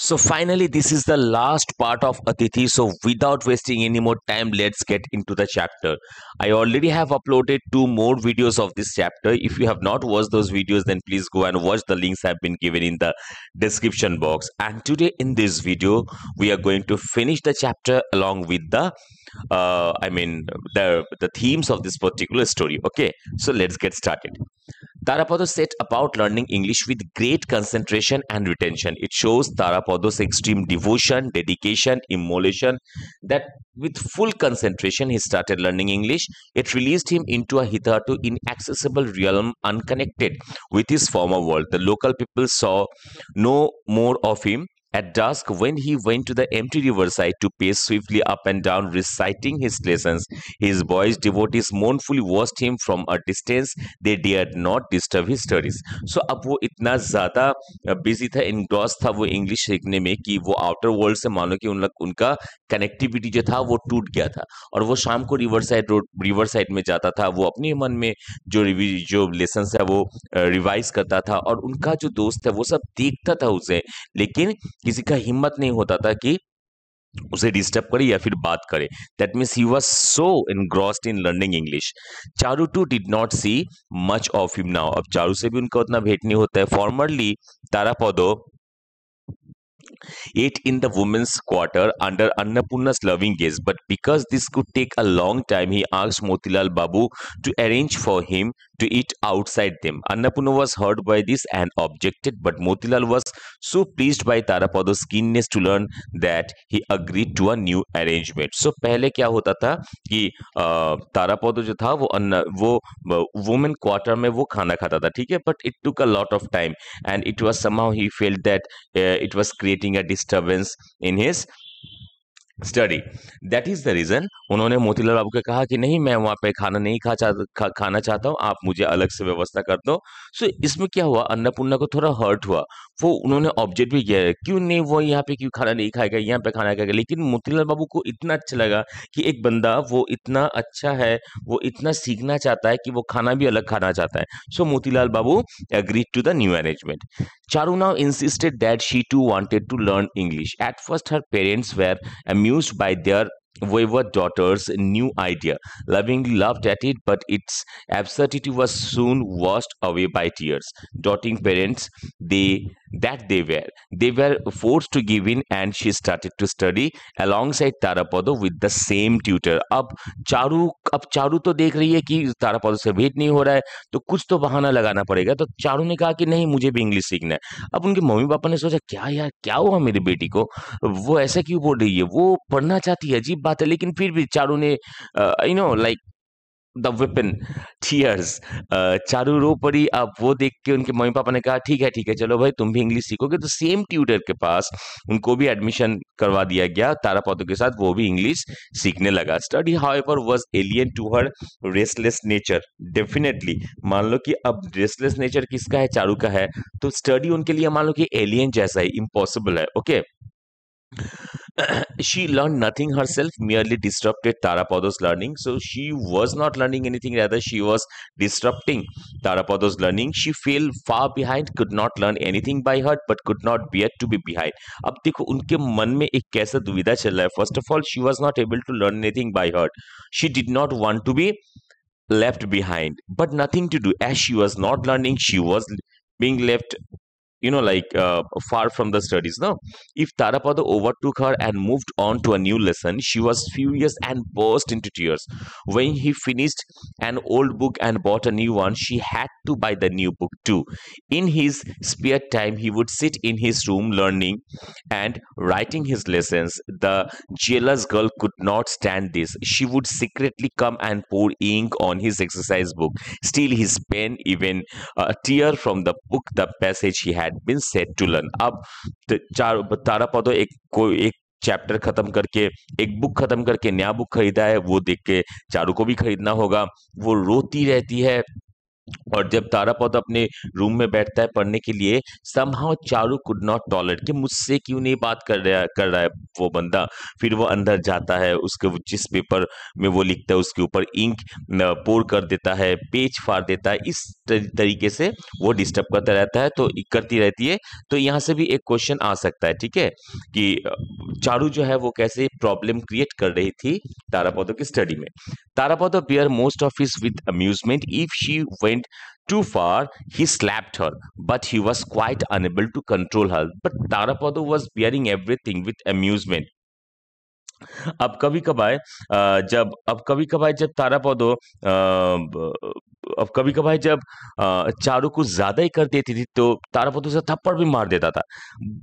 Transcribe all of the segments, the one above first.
So finally, this is the last part of Atithi. So without wasting any more time, let's get into the chapter. I already have uploaded 2 more videos of this chapter. If you have not watched those videos, then please go and watch. The links have been given in the description box. And today in this video, we are going to finish the chapter along with the the themes of this particular story. Okay, so let's get started. Tarapodo set about learning English with great concentration and retention. It shows Tarapodo's extreme devotion, dedication, immolation, that with full concentration he started learning English. It released him into a hitherto inaccessible realm unconnected with his former world. The local people saw no more of him. At dusk, when he went to the empty riverside to pace swiftly up and down, reciting his lessons, his boys' devotees mournfully watched him from a distance. They dared not disturb his studies. So अब वो इतना ज़्यादा busy था, engross था वो English सीखने में कि वो आउटर वर्ल्ड से मानो कि उनका कनेक्टिविटी जो था वो टूट गया था। और वो शाम को रिवर साइड में जाता था, वो अपने मन में जो लेसन्स है वो रिवाइज करता था, और उनका जो दोस्त है वो सब देखता था उसे, लेकिन किसी का हिम्मत नहीं होता था कि उसे डिस्टर्ब करे या फिर बात करे. That means he was so engrossed in learning English. Charu too did not see much of him now. अब चारू से भी उनका उतना भेंट नहीं होता है. Formerly Tarapada ate in the women's quarter under Annapurna's loving gaze, but because this could take a long time, he asked Motilal Babu to arrange for him to eat outside them. Annapurna was hurt by this and objected, but Motilal was so pleased by Tarapado's keenness to learn that he agreed to a new arrangement. So पहले क्या होता था कि तारापदो जो था वो women quarter में वो खाना खाता था, ठीक है, but it took a lot of time and it was somehow he felt that it was creating a disturbance in his study. That is the reason उन्होंने मोतीलाल बाबू को कहा कि नहीं, मैं वहां पे खाना नहीं खाना चाहता हूं, आप मुझे अलग से व्यवस्था कर दो. सो इसमें क्या हुआ, अन्नपूर्णा को थोड़ा हर्ट हुआ. वो उन्होंने ऑब्जेक्ट भी किया है, क्यों नहीं वो यहाँ पे क्यों खाना नहीं खाएगा, यहाँ पे खाना खाएगा. लेकिन मोतीलाल बाबू को इतना अच्छा लगा कि एक बंदा वो इतना अच्छा है, वो इतना सीखना चाहता है कि वो खाना भी अलग खाना चाहता है. सो मोतीलाल बाबू agreed to the new arrangement. Charu now insisted that she too wanted to learn English. At first, her parents were amused by their wayward daughter's new idea, lovingly laughed at it, but its absurdity was soon washed away by tears. Doting parents, they were forced to give in, and she started to study alongside Tarapodo with the same tutor. अब चारू तो देख रही है कि तारापदो से भेंट नहीं हो रहा है, तो कुछ तो बहाना लगाना पड़ेगा. तो चारू ने कहा कि नहीं, मुझे भी इंग्लिश सीखना है. अब उनके मम्मी पापा ने सोचा, क्या यार, क्या हुआ मेरी बेटी को, वो ऐसा क्यों बोल रही है, वो पढ़ना चाहती है, अजीब बात है. लेकिन फिर भी चारू ने like the weapon tears, Charu रो पड़ी. अब वो देख के उनके मम्मी पापा ने कहा ठीक है, चलो भाई तुम भी इंग्लिश सीखोगे. तो सेम ट्यूटर के पास उनको भी एडमिशन करवा दिया गया. तारापदो के साथ वो भी इंग्लिश सीखने लगा. Study however was alien to her restless nature. Definitely मान लो कि अब रेस्टलेस नेचर किसका है, चारू का है, तो स्टडी उनके लिए मान लो कि एलियन जैसा है, इम्पॉसिबल है. Okay. She learned nothing herself, merely disrupted Tarapado's learning. So she was not learning anything, rather she was disrupting Tarapado's learning. She fell far behind, could not learn anything by heart, but could not bear to be behind. अब देखो उनके मन में एक कैसा दुविधा चल रहा है. First of all, she was not able to learn anything by heart. She did not want to be left behind, but nothing to do. As she was not learning, she was being left far from the studies. No, if Tarapado overtook her and moved on to a new lesson, she was furious and burst into tears. When he finished an old book and bought a new one, she had to buy the new book too. In his spare time, he would sit in his room learning and writing his lessons. The jealous girl could not stand this. She would secretly come and pour ink on his exercise book, steal his pen, even tear from the book the passage he had been set to learn. अब तारापदो एक chapter खत्म करके, एक book खत्म करके नया book खरीदा है, वो देख के चारू को भी खरीदना होगा. वो रोती रहती है और जब तारापद अपने रूम में बैठता है पढ़ने के लिए, somehow Charu could not tolerate कि मुझसे क्यों नहीं बात कर रहा है वो बंदा। फिर वो अंदर जाता है, उसके जिस पेपर में वो लिखता है उसके ऊपर इंक पोर कर देता है, पेज फाड़ देता है। इस तरीके से वो डिस्टर्ब करता रहता है, तो करती रहती है। तो यहाँ से भी एक क्वेश्चन आ सकता है, ठीक है, कि चारू जो है वो कैसे प्रॉब्लम क्रिएट कर रही थी तारापदों की स्टडी में। Tarapada bear most of his with amusement. If she went too far, he slapped her, but he was quite unable to control her. But Tarapada was bearing everything with amusement. अब कभी कभार जब तारापदो अब कभी कभार जब चारू कुछ ज्यादा ही कर देती थी तो तारापदो से थप्पड़ भी मार देता था।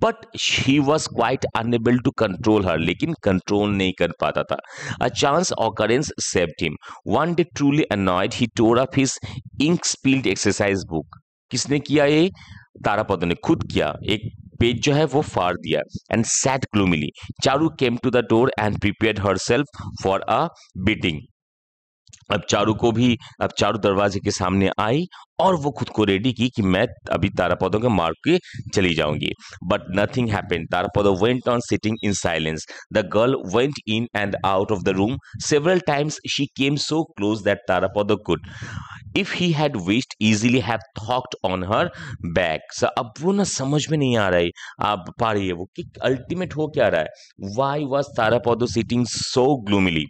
But she was quite unable to control her, लेकिन कंट्रोल नहीं कर पाता था। A chance occurrence saved him. One day truly annoyed he tore up his ink spilled exercise book. किसने किया ये? तारापदो ने खुद किया। एक पेज जो है वो फाड़ दिया। And sat gloomily. Charu came to the door and prepared herself for a beating. अब चारू दरवाजे के सामने आई और वो खुद को रेडी की कि मैं अभी तारापदों के मार के चली जाऊंगी। But nothing happened. Tarapada went on sitting in silence. The girl went in and out of the room several times. She came so close that Tarapada could, if he had wished, easily have thwacked on her back. अब वो ना समझ में नहीं आ रहा है, आप पा रही है वो कि अल्टीमेट हो क्या रहा है। Why was Tarapada sitting so gloomily?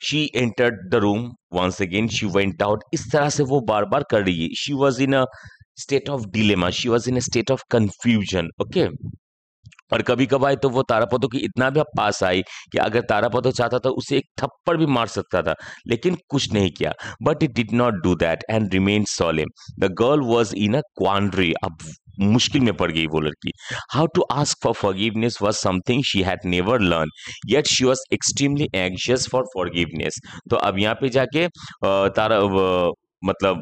She entered the room once again, she went out. इस तरह से वो बार बार कर रही है। She was in a state of dilemma, she was in a state of confusion. Okay, और कभी कभार तो वो तारापदो की इतना भी पास आई कि अगर तारापदो चाहता था उसे एक थप्पड़ भी मार सकता था, लेकिन कुछ नहीं किया। But it did not do that and remain solemn. The girl was in a quandary. अब मुश्किल में पड़ गई वो लड़की। How to ask for forgiveness was something she had never learn, yet she was extremely anxious for forgiveness. तो अब यहाँ पे जाके मतलब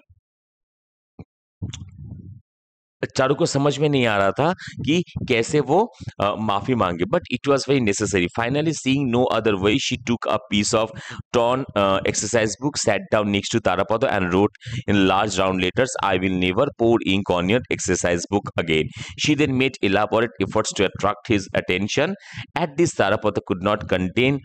चारू को समझ में नहीं आ रहा था कि कैसे वो माफी मांगे, but it was very necessary. Finally seeing no other way, she took a piece of torn exercise book, sat down next to Tarapada and wrote in large round letters, I will never pour ink on your exercise book again. She then made elaborate efforts to attract his attention. At this, Tarapada could not contain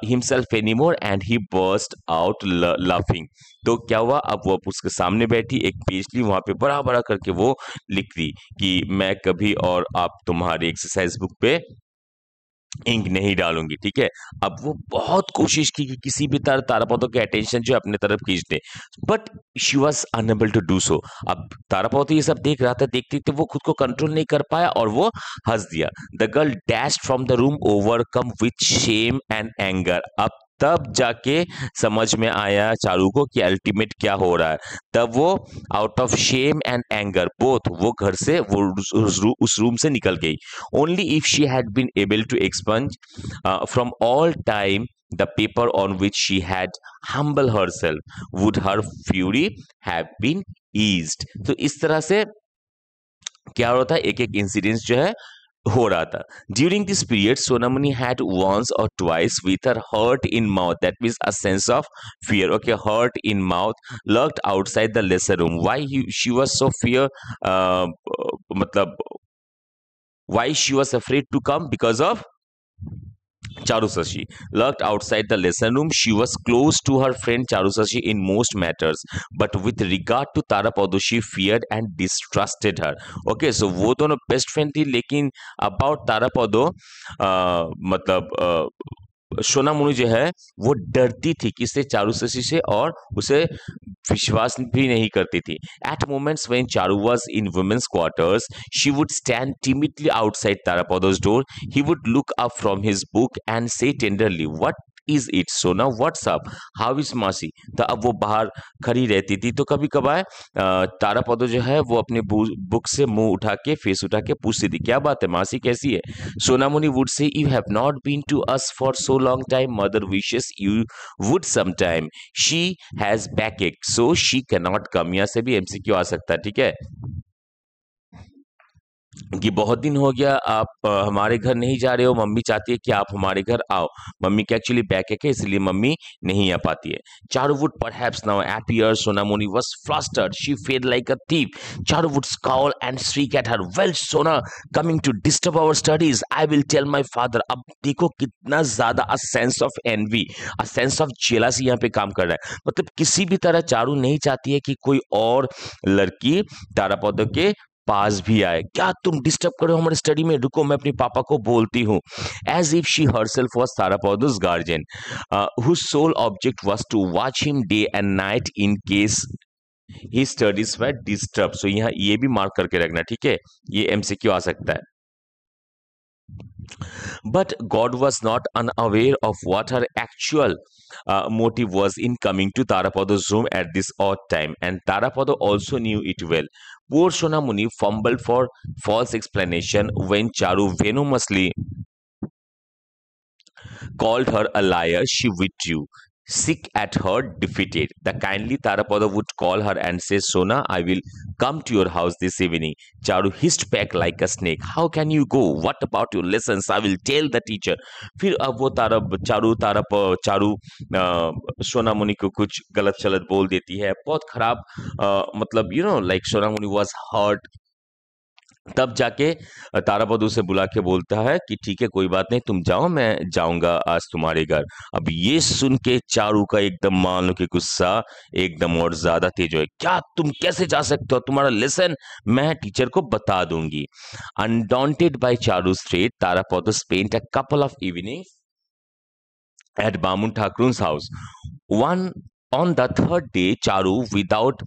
himself anymore and he burst out laughing. तो क्या हुआ, अब वो उसके सामने बैठी, एक page ली, वहां पे बड़ा बड़ा करके वो लिख दी कि मैं कभी और आप तुम्हारी एक्सरसाइज बुक पे इंक नहीं डालूंगी, ठीक है। अब वो बहुत कोशिश की कि किसी भी तरह तारापदो के अटेंशन जो है अपने तरफ खींच दे, but she was unable to do so. अब तारापदो ये सब देख रहा था, देखते देखते वो खुद को कंट्रोल नहीं कर पाया और वो हंस दिया। The girl dash from the room overcome with Shem and anger. अब तब जाके समझ में आया चारू को कि अल्टीमेट क्या हो रहा है। तब वो out of shame and anger both वो घर से वो उस रूम से निकल गई। Only if she had been able to expunge from all time the paper on which she had humbled herself, would her fury have been eased। तो इस तरह से क्या हो रहा था, एक एक इंसिडेंस जो है हो रहा था। During this period Sonamani had once or twice with her heart in mouth, that means a sense of fear. Okay, heart in mouth, lurked outside the lesser room. Why she was so fear, मतलब why she was afraid to come, because of Charusashi. Lurked outside the lesson room, she was close to her friend Charusashi in most matters, but with regard to Tarapada, she feared and distrusted her. Okay, so वो दोनों best friend थी, लेकिन about तारापदो मतलब सोनामुनि जो है वो डरती थी किससे, चारुशशी से, और उसे विश्वास भी नहीं करती थी। At moments when Charu was in women's quarters, she would stand timidly outside Tarapada's door. He would look up from his book and say tenderly, what is it Sona, what's up, how is मासी। तो अब वो बाहर खड़ी रहती थी, तो कभी कभार तारापदो जो है वो अपने बुक से मुंह उठा के, फेस उठा के पूछती थी, क्या बात है मासी, कैसी है। Sonamoni would say, you have not been to us for so long time, mother wishes you would some time, she has backache so she can not come. यहाँ से भी एमसीक्यू आ सकता है, ठीक है। कि बहुत दिन हो गया आप हमारे घर नहीं जा रहे हो, मम्मी चाहती है कि आप हमारे घर आओ। मम्मी की एक्चुअली बैकएक है, इसलिए मम्मी नहीं आ पाती है। Charu would perhaps now appear. Sonamoni was flustered. She felt like a thief. Charu would scowl and shriek at her. Well, Sona, coming to disturb our studies. I will tell my father. अब देखो कितना ज्यादा a sense of envy, a sense of jealousy यहाँ पे काम कर रहा है। मतलब किसी भी तरह चारू नहीं चाहती है कि कोई और लड़की तारापद के पास भी आए। क्या तुम डिस्टर्ब करो हमारे स्टडी में, रुको मैं अपने पापा को बोलती हूँ। As if she herself was Tarapada's guardian, whose sole object was to watch him day and night in case his studies were disturbed। सो यहाँ ये भी मार्क करके रखना, ठीक है, ये एमसीक्यू आ सकता है। But God was not unaware of what her actual motive was in coming to Tarapado's room at this odd time, and Tarapado also knew it well. Poor Sonamuni fumbled for false explanation when Charu venomously called her a liar. She withdrew, sick at heart, defeated. The kindly Tarapada would call her and say, Sona, I will come to your house this evening. Charu hissed back like a snake. How can you go? What about your lessons? I will tell the teacher. फिर अब वो चारू सोना मुनि को कुछ गलत चलत बोल देती है, बहुत खराब, मतलब लाइक सोना मुनि वॉज हर्ट। तब जाके तारापद उसे बुला के बोलता है कि ठीक है कोई बात नहीं, तुम जाओ, मैं जाऊंगा आज तुम्हारे घर। अब ये सुन के चारू का एकदम मान लो कि गुस्सा एकदम और ज्यादा तेज हो। क्या तुम कैसे जा सकते हो, तुम्हारा लेसन मैं टीचर को बता दूंगी। Undaunted by Charu's threat, Tarapada spent a couple of evenings at Bamun Thakur's house. On the third day, Charu, without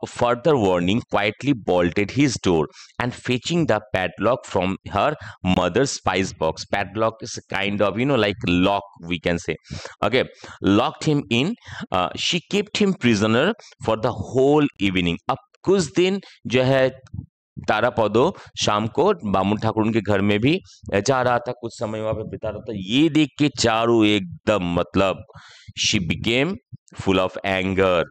further warning, quietly bolted his door and fetching the padlock from her mother's spice box. Padlock is a kind of, like lock, we can say. Okay, locked him in. She kept him prisoner for the whole evening. अब कुछ दिन जो है तारापदो शाम को बामुन ठाकुर उनके घर में भी जा रहा था, कुछ समय वहां पे बिता रहा था। ये देख के चारू एकदम मतलब she became full of anger.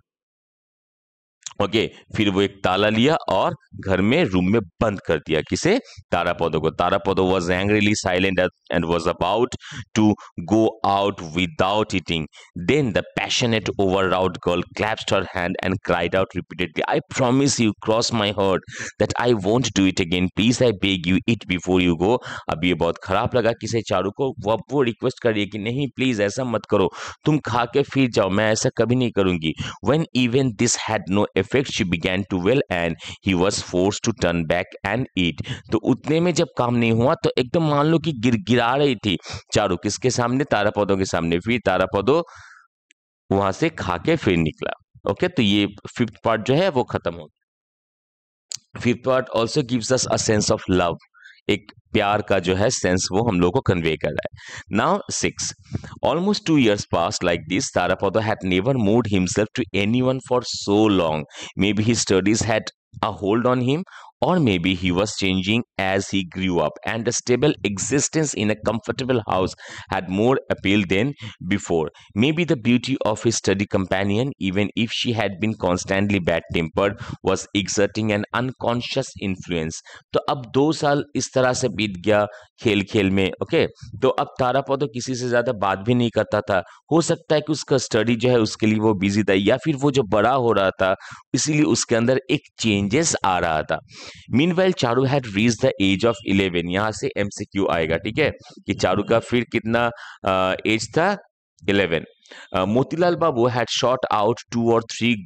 Okay, फिर वो एक ताला लिया और घर में रूम में बंद कर दिया। किसे? तारापदो को। तारापदो was angrily silent and was about to go out without eating. Then the passionate, overwrought girl clasped her hand and cried out repeatedly, I promise you, cross my heart, that I won't do it again. Please, I beg you, eat before you go. अब ये बहुत खराब लगा किसे? चारू को। वो request कर रही है कि नहीं प्लीज ऐसा मत करो, तुम खा के फिर जाओ, मैं ऐसा कभी नहीं करूंगी। When even this had no effect, she began to wail and he was forced to turn back and eat. तो उतने में जब काम नहीं हुआ तो एकदम मान लो कि गिरा रही थी चारू, किसके सामने? तारापदो के सामने। फिर तारापदो वहां से खा के फिर निकला। ओके, तो ये फिफ्थ पार्ट जो है वो खत्म हो गया। Fifth part also gives us a sense of love, एक प्यार का जो है सेंस वो हम लोग को कन्वे कर रहा है। Now 6, almost 2 years passed like this. Tarapada had never moved himself to anyone for so long. Maybe his studies had a hold on him, or maybe he was changing as he grew up, and a stable existence in a comfortable house had more appeal than before. Maybe the beauty of his study companion, even if she had been constantly bad-tempered, was exerting an unconscious influence. तो अब 2 साल इस तरह से बीत गया खेल खेल में। ओके, तो अब तारापद किसी से ज्यादा बात भी नहीं करता था। हो सकता है कि उसका स्टडी जो है उसके लिए वो बिजी था, या फिर वो जो बड़ा हो रहा था इसीलिए उसके अंदर एक चेंजेस आ रहा था। Meanwhile Charu had reached the age of 11। यहां से एमसीक्यू आएगा, ठीक है, कि चारू का फिर कितना एज था? 11. Motilal Babu had sought out 2 or 3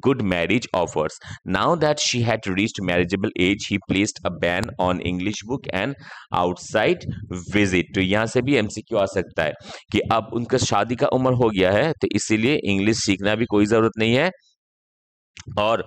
good marriage offers. Now that she had reached marriageable age, he placed a ban on English book and outside visit. तो यहाँ से भी MCQ आ सकता है कि अब उनका शादी का उम्र हो गया है, तो इसीलिए इंग्लिश सीखना भी कोई जरूरत नहीं है और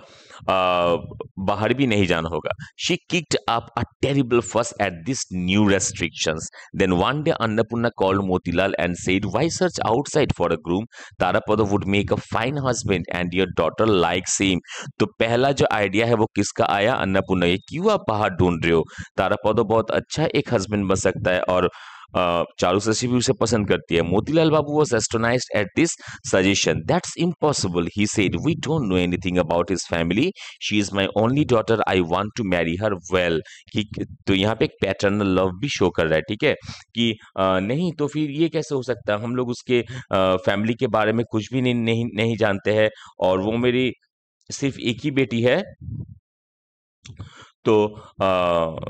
बाहर भी नहीं जाना होगा। She kicked up a terrible fuss at these new restrictions. Then one day Annapurna called Motilal and said, why search outside for a groom? Tarapada would make a fine husband and your daughter likes him. तो पहला जो idea है वो किसका आया? अन्नपूर्णा। ये क्यों आप बाहर ढूंढ रहे हो? तारापद बहुत अच्छा एक हस्बैंड बन सकता है और चारू शशि भी उसे पसंद करती है. मोतीलाल बाबू was astonished at this suggestion. That's impossible, he said. We don't know anything about his family. She is my only daughter. I want to marry her. Well, कि तो यहाँ पे एक पैटर्नल लव भी शो कर रहा है, ठीक है, कि नहीं तो फिर ये कैसे हो सकता है, हम लोग उसके फैमिली के बारे में कुछ भी नहीं जानते हैं और वो मेरी सिर्फ एक ही बेटी है, तो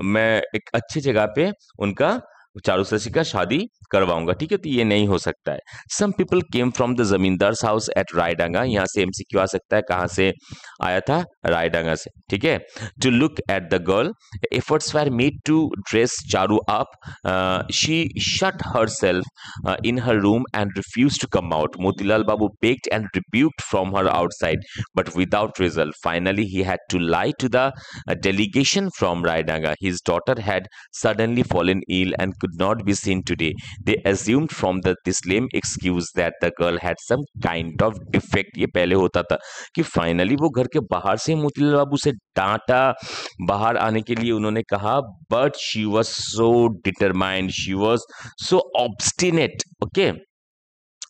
मैं एक अच्छी जगह पे उनका चारू शशि का शादी करवाऊंगा, ठीक है, तो ये नहीं हो सकता है. Some people came from the zamindar's house at Raydanga. यहाँ से एमसीक्यू आ सकता है, कहाँ से आया था, रायडांगा से, ठीक है. To look at the girl, efforts were made to dress Charu up. She shut herself in her room and refused to come out. Motilal Babu begged and rebuked from her outside, but without result. Finally, he had to lie to the delegation from Raidanga. His daughter had suddenly fallen ill and could not be seen today. They assumed from this lame excuse that the girl had some kind of defect. ये पहले होता था कि finally वो घर के बाहर से मोतीलाल बाबू से डांटा, बाहर आने के लिए उन्होंने कहा, but she was so determined, she was so obstinate. Okay,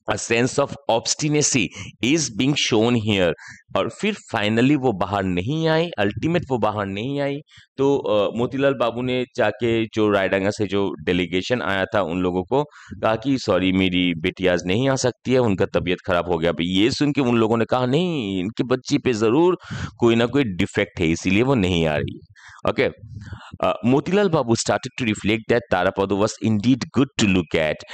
a sense of obstinacy is being shown here. और फिर फाइनली वो बाहर नहीं आई, अल्टीमेट वो बाहर नहीं आई, तो मोतीलाल बाबू ने जाके जो रायडांगा से जो डेलीगेशन आया था उन लोगों को कहा कि सॉरी मेरी बेटी आज नहीं आ सकती है, उनका तबीयत खराब हो गया. भाई ये सुन के उन लोगों ने कहा नहीं, इनके बच्ची पे जरूर कोई ना कोई डिफेक्ट है, इसीलिए वो नहीं आ रही है. Okay, Motilal Babu started to reflect that Tarapadu was indeed good to look at,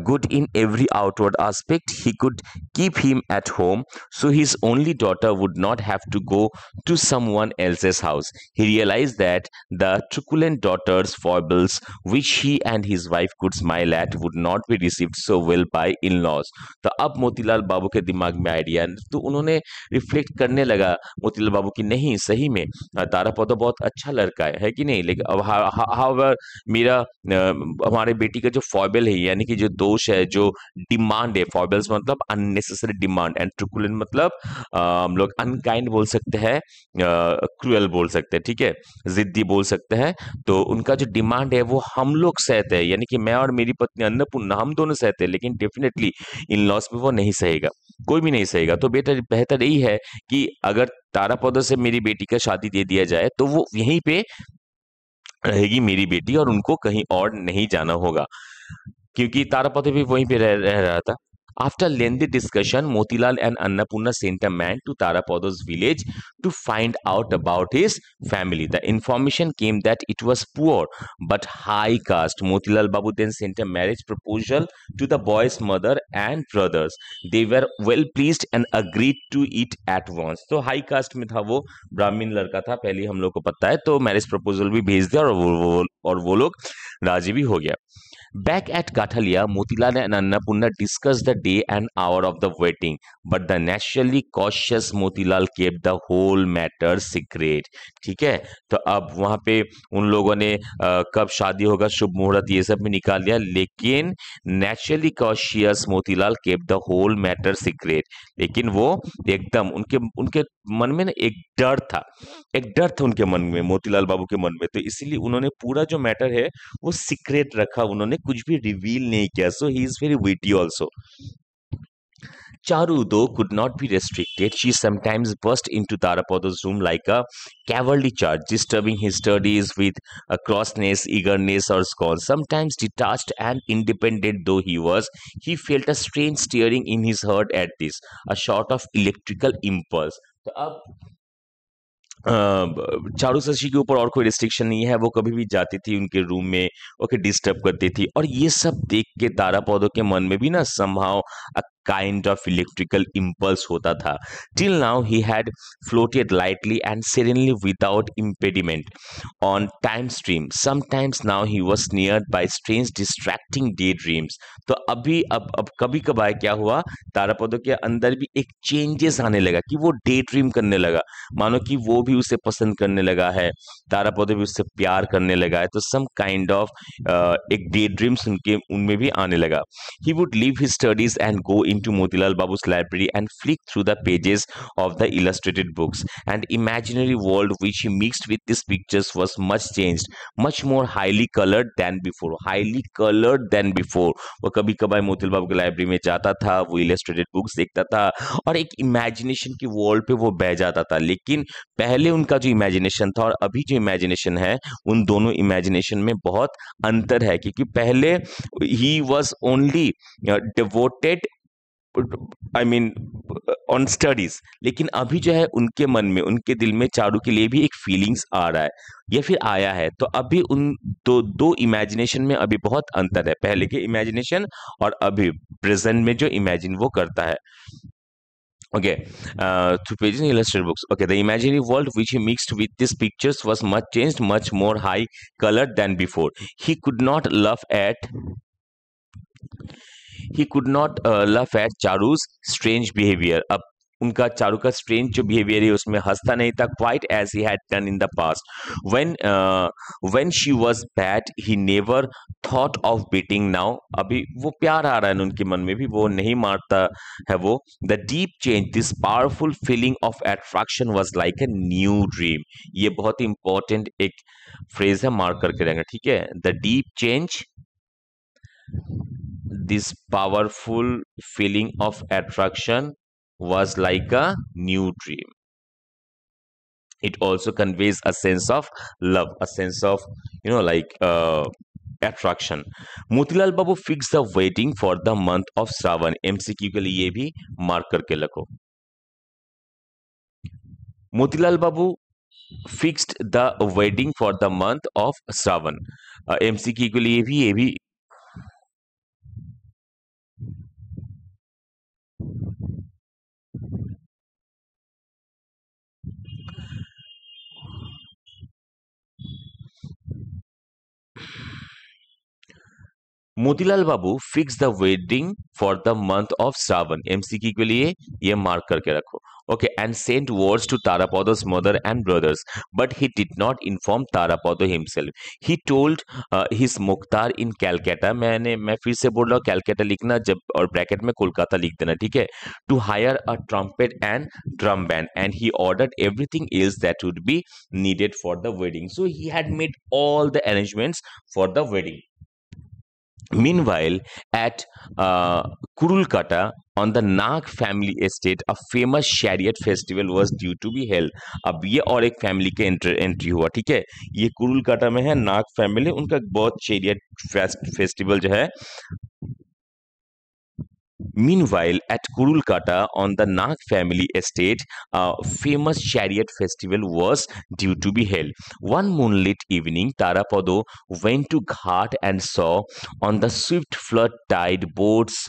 good in every outward aspect. He could keep him at home, so his only daughter would not have to go to someone else's house. He realized that the truculent daughter's foibles, which he and his wife could smile at, would not be received so well by in-laws. तो अब मोतीलाल बाबू के दिमाग में idea, तो उन्होंने reflect करने लगा मोतीलाल बाबू की, नहीं सही में तारापद बहुत अच्छा लड़का है कि नहीं, लेकिन अब हाउएवर मेरा हमारे बेटी का जो फॉइबल है, यानी कि जो दोष है, जो डिमांड है, फॉइबल्स मतलब अननेसेसरी डिमांड, एंड ट्रुकुलेंट मतलब हम लोग अनकाइंड बोल सकते हैं, क्रूएल बोल सकते हैं, ठीक है, जिद्दी बोल सकते हैं. तो उनका जो डिमांड है वो हम लोग सहते हैं, यानी कि मैं और मेरी पत्नी अन्नपूर्णा हम दोनों सहते हैं, लेकिन डेफिनेटली इन लॉस में वो नहीं सहेगा, कोई भी नहीं सहेगा. तो बेहतर यही है कि अगर तारापद से मेरी बेटी का शादी दे दिया जाए तो वो यहीं पे रहेगी मेरी बेटी, और उनको कहीं और नहीं जाना होगा, क्योंकि तारापद भी वहीं पे रह रहा था. After lengthy discussion, Motilal and Annapurna sent a man to Tarapado's village to find out about his family. The information came that it was poor but high caste. Motilal Babu then sent a marriage proposal to the boy's mother and brothers. They were well pleased and agreed to it at once. तो high caste में था, वो ब्राह्मण लड़का था, पहले हम लोग को पता है, तो मैरिज प्रपोजल भी भेज दिया और वो लोग राजी भी हो गया. Back at Kathalia, Motilal and Annapurna discussed the day and hour of the wedding, but the naturally cautious Motilal kept the whole matter secret. ठीक है, तो अब वहां पे उन लोगों ने कब शादी होगा, शुभ मुहूर्त, ये सब भी निकाल लिया, लेकिन naturally cautious Motilal kept the whole matter secret. लेकिन वो एकदम उनके मन में ना एक डर था उनके मन में, मोतीलाल बाबू के मन में, तो इसीलिए उन्होंने पूरा जो मैटर है वो सीक्रेट रखा, उन्होंने कुछ भी रिवील नहीं किया. So he is very witty also. Charu, though, could not be restricted. She sometimes burst into Tarapado's room like a cavalry charge, disturbing his studies with a crossness, eagerness, or scorn. Sometimes detached and independent though he was, he felt a strange stirring in his heart at this, a sort of electrical impulse. तो अब चारू शशि के ऊपर और कोई restriction नहीं है, वो कभी भी जाती थी उनके रूम में, ओके, डिस्टर्ब करती थी, और ये सब देख के तारापौधों के मन में भी ना somehow a kind of electrical impulse होता था. Till now he had floated lightly and serenely without impediment on time stream. Sometimes now he was snared by strange distracting daydreams. तो अभी अब कभी कभार क्या हुआ, तारापदों के अंदर भी एक चेंजेस आने लगा कि वो डे ड्रीम करने लगा, मानो कि वो भी उसे पसंद करने लगा है, तारापदों भी उससे प्यार करने लगा है, तो सम काइंड ऑफ एक डे ड्रीम्स उनमें भी आने लगा. He would leave his studies and go into Motilal Babu's library and flicked through the pages of the illustrated books. And imaginary world which he mixed with these pictures was much changed, much more highly colored than before. Highly colored than before. वो कभी कभार मोतिलाल बाबू की library में जाता था, वो illustrated books देखता था और एक इमेजिनेशन की वर्ल्ड पे वो बह जाता था. लेकिन पहले उनका जो इमेजिनेशन था और अभी जो इमेजिनेशन है, उन दोनों इमेजिनेशन में बहुत अंतर है. क्योंकि पहले he was only devoted, I mean on studies, लेकिन अभी जो है उनके मन में, उनके दिल में चारू के लिए भी एक फीलिंग्स आ रहा है या फिर आया है. तो अभी उन दो इमेजिनेशन में अभी बहुत अंतर है, पहले के इमेजिनेशन और अभी प्रेजेंट में जो इमेजिन वो करता है. Okay, through pages in illustrated books. Okay, the imaginary world which he mixed with these pictures was much changed, much more high colored than before. He could not laugh at Charu's strange behavior. अब उनका चारू का strange जो behaviour है उसमें हंसता नहीं था, quite as he had done in the past. When she was bad he never thought of beating. Now अभी वो प्यार आ रहा है उनके मन में भी, वो नहीं मारता है वो. The deep change, this powerful feeling of attraction was like a new dream. ये बहुत ही इंपॉर्टेंट एक फ्रेज है, मार्क करके रहेंगे, ठीक है. The deep change, this powerful feeling of attraction was like a new dream. It also conveys a sense of love, a sense of, like attraction. Motilal Babu fixed the wedding for the month of Shravan. MCQ के लिए ये भी mark करके रखो. मोतीलाल बाबू fixed the wedding for the month of Shravan. MCQ के लिए भी ये भी Motilal Babu fix the wedding for the month of Shravan. MCQ के लिए ये मार्क करके रखो. Okay, and sent words to Tarapada's mother and brothers, but he did not inform Tarapada himself. He told his मुख्तार इन कैलकाटा. मैं फिर से बोल रहा हूँ, कैलकाटा लिखना जब और ब्रैकेट में कोलकाता लिख देना, ठीक है. To hire a trumpet and drum band and he ordered everything else that would be needed for the wedding. So he had made all the arrangements for the wedding. Meanwhile, at Kurulkata, on the Nag family estate, a famous chariot festival was due to be held. अब ये और एक family के entry हुआ, ठीक है. ये कुरुलकाटा में है, नाग फैमिली, उनका बहुत चैरियट फेस्टिवल जो है. Meanwhile, at Kurulkata, on the Nag family estate, a famous chariot festival was due to be held. One moonlit evening, Tarapado went to Ghat and saw on the swift flood tide boats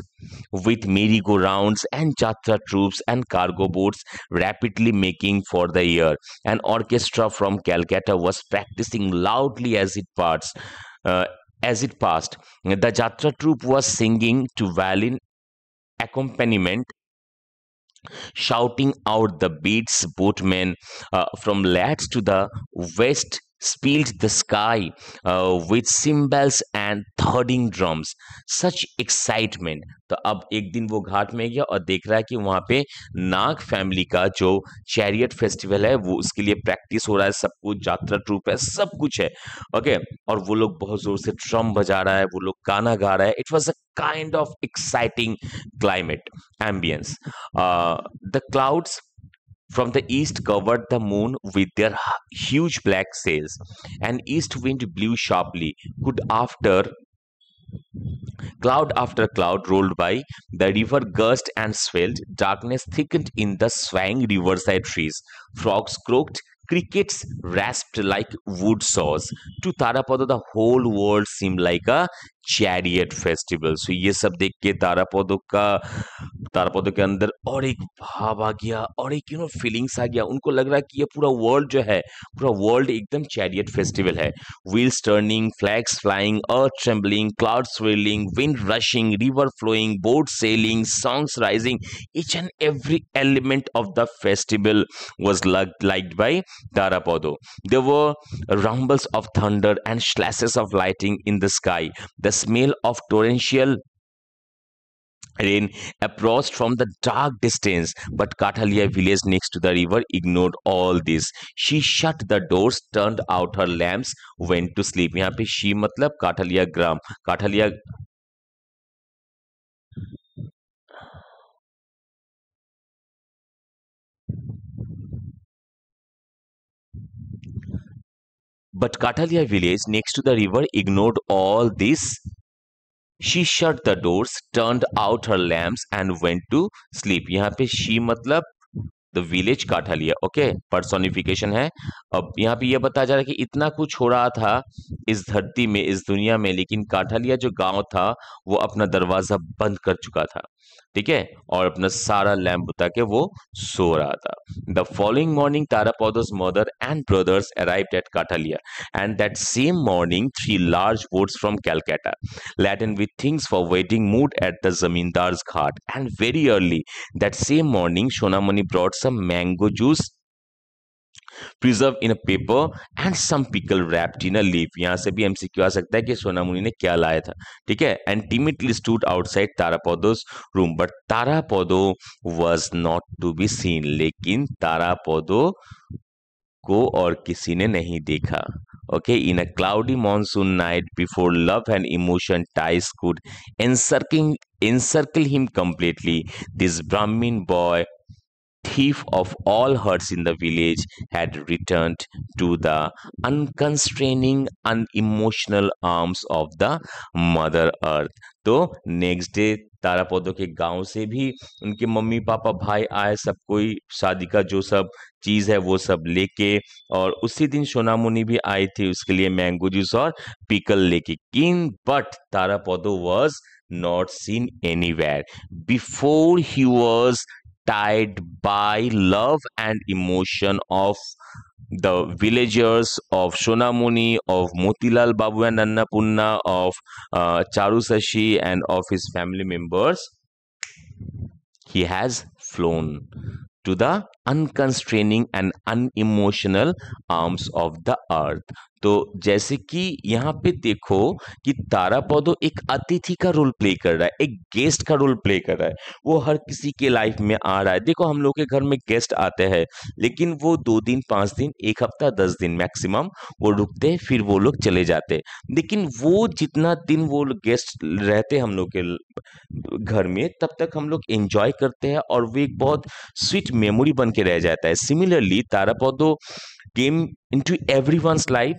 with merry-go-rounds and jatra troops and cargo boats rapidly making for the air. An orchestra from Calcutta was practicing loudly as it passed. The jatra troupe was singing to violin accompaniment, shouting out the beats. Boatmen from lads to the west spilled the sky with cymbals and thudding drums. Such excitement. तो अब एक दिन वो घाट में गया और देख रहा है कि वहां पे नाग फैमिली का जो चैरियट फेस्टिवल है वो उसके लिए प्रैक्टिस हो रहा है, सब कुछ, यात्रा ट्रूप है, सब कुछ है. ओके, और वो लोग बहुत जोर से ड्रम बजा रहा है, वो लोग गाना गा रहा है. It was a kind of exciting climate ambience. The clouds from the east covered the moon with their huge black sails. An east wind blew sharply. Cloud after cloud rolled by. The river gushed and swelled. Darkness thickened in the swaying riverside trees. Frogs croaked. Crickets rasped like wood saws. To Tarapada, the whole world seemed like a chariot festival. So ये सब देख के तारापदों के अंदर और एक भाव आ गया और एक फीलिंग्स आ गया. उनको लग रहा है कि ये पूरा वर्ल्ड जो है, पूरा वर्ल्ड एकदम चैरियट फेस्टिवल है. Wheels turning, flags flying, earth trembling, clouds swirling, wind rushing, river flowing, boat sailing, songs rising. Each and every element of the festival was liked by Tarapado. There were rumbles of thunder and slashes of lightning in the sky. The smell of torrential Rain approached from the dark distance, but Kathalia village next to the river ignored all this. She shut the doors, turned out her lamps, went to sleep. यहाँ पे she मतलब काठलिया ग्राम, काठलिया but Kathalia village next to the river ignored all this. She shut the doors, turned out her lamps and went to sleep. यहाँ पे she मतलब the village काठालिया, okay, personification है। अब यहाँ पे ये बताया जा रहा है कि इतना कुछ हो रहा था इस धरती में, इस दुनिया में, लेकिन काठालिया जो गांव था वो अपना दरवाजा बंद कर चुका था, ठीक है, और अपना सारा लैम्प बुता के वो सो रहा था। The following morning Tarapada's mother and brothers arrived at Kathalia, and that same morning 3 large boats from Calcutta laden with things for wedding moved at the zamindar's ghat, and very early that same morning Sonamoni brought some mango juice preserved in a paper and some pickle wrapped in a leaf। यहाँ से भी MCQ आ सकता है कि सोनामुनि ने क्या लाया था, ठीक है। and timidly stood outside तारापौधो's room, but तारापौधो was not to be seen, लेकिन तारापौधो को और किसी ने नहीं देखा। Okay, in a cloudy monsoon night before love and emotion ties could encircle him completely, this Brahmin boy, thief of all hearts in the village, had returned to the unconstraining, unemotional arms of the Mother Earth। तो next day तारापौधों के गांव से भी उनके mummy papa भाई आए, सब कोई शादी का जो सब चीज है वो सब लेके, और उसी दिन सोनामुनि भी आई थी उसके लिए मैंगो जूस और पिकल लेके। किन but Tarapada was not seen anywhere before he was tied by love and emotion of the villagers of Sonamuni, of Motilal Babu and Annapunna, of Charu Sashi and of his family members. He has flown to the unconstraining and unemotional arms of the earth। तो जैसे कि यहाँ पे देखो कि तारापौधो एक अतिथि का रोल प्ले कर रहा है, एक गेस्ट का रोल प्ले कर रहा है, वो हर किसी के लाइफ में आ रहा है। देखो हम लोग के घर में गेस्ट आते हैं, लेकिन वो 2 दिन 5 दिन 1 हफ्ता 10 दिन मैक्सिमम वो रुकते हैं, फिर वो लोग चले जाते हैं। लेकिन वो जितना दिन वो गेस्ट रहते हैं हम लोग के घर में, तब तक हम लोग एंजॉय करते हैं और वो एक बहुत स्वीट मेमोरी बन के रह जाता है। Similarly Tarapada came into everyone's life,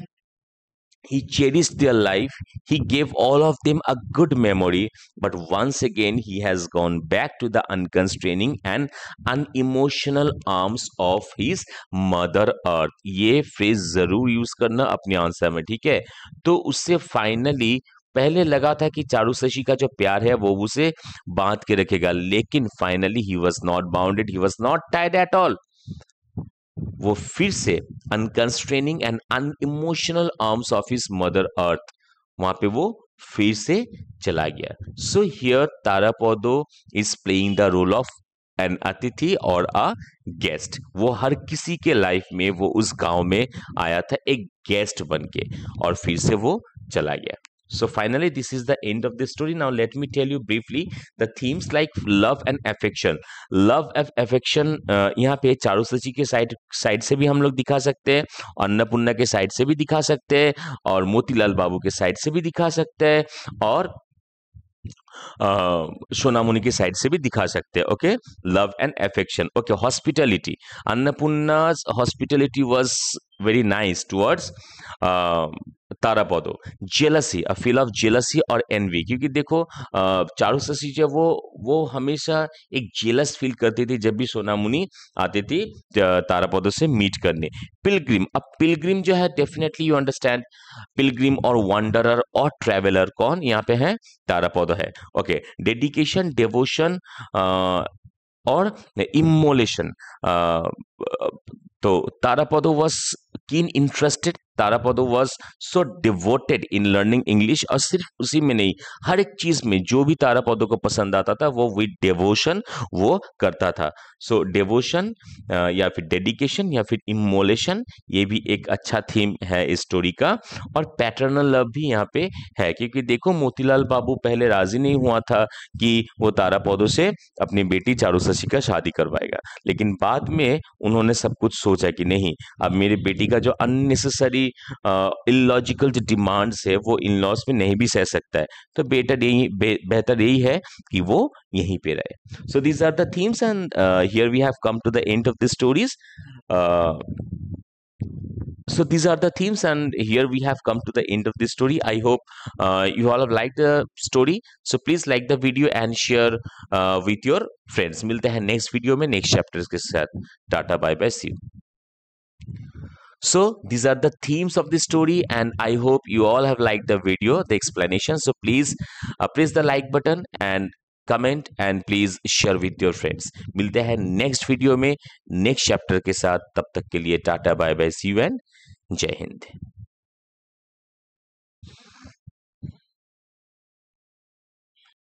he cherished their life, he gave all of them a good memory, but once again he has gone back to the unconstraining and unemotional arms of his mother earth। ये phrase जरूर use करना अपने answer में, ठीक है। तो उससे finally पहले लगा था कि चारू शशि का जो प्यार है वो उसे बांध के रखेगा, लेकिन finally he was not bounded, he was not tied at all. वो फिर से unconstraining and unemotional arms of his mother earth, वहां पे वो फिर से चला गया। So here Tarapada is playing the role of an अतिथि और अ गेस्ट। वो हर किसी के लाइफ में वो उस गांव में आया था एक गेस्ट बन के, और फिर से वो चला गया। So finally, this is the end of the story. Now let me tell you briefly the themes like love and affection. Love and affection यहाँ पे चारू सची के साइड से भी हम लोग दिखा सकते हैं, अन्नपूर्णा के साइड से भी दिखा सकते हैं, और मोतीलाल बाबू के साइड से भी दिखा सकते हैं, और सोनामुनि की साइड से भी दिखा सकते हैं। Okay, love and affection. Okay, hospitality, Annapurna's hospitality was very nice towards Tarapada. Jealousy, a feel of jealousy और एनवी, क्योंकि देखो चारू शशि जो वो हमेशा एक जेलस फील करती थी जब भी सोनामुनि आती थी तारापौधो से मीट करने। पिलग्रिम, अब पिलग्रिम जो है डेफिनेटली यू अंडरस्टैंड, पिलग्रिम और वंडरर और ट्रेवलर कौन यहाँ पे है, तारापौधो है। ओके, डेडिकेशन, डेवोशन और इमोलेशन। तो Tarapada was keen interested Tarapada was so devoted in learning English, और सिर्फ उसी में नहीं, हर एक चीज में जो भी तारापदो को पसंद आता था वो विद डिवोशन वो करता था। सो डिवोशन या फिर डेडिकेशन या फिर इमोलेशन, ये भी एक अच्छा थीम है इस स्टोरी का। और पैटर्नल लव भी यहाँ पे है, क्योंकि देखो मोतीलाल बाबू पहले राजी नहीं हुआ था कि वो तारापदो से अपनी बेटी चारुशशी का शादी करवाएगा, लेकिन बाद में उन्होंने सब कुछ सोचा कि नहीं, अब मेरी बेटी का जो अननेसेसरी इलॉजिकल जो डिमांड्स है वो इन लॉज में नहीं भी सह सकता है, तो बेहतर यही है कि वो यहीं पे रहे। So these are the themes and here we have come to the end of the stories. So these are the themes, and here we have come to the end of this story. I hope you all have liked the story. So please like the video and share with your friends. मिलते हैं next video में next chapters के साथ. Tata, bye bye, see you. So these are the themes of the story, and I hope you all have liked the video, the explanation. So please press the like button and comment and please share with your friends. मिलते हैं next video में next chapter के साथ, तब तक के लिए tata bye bye, see you and जय हिंद।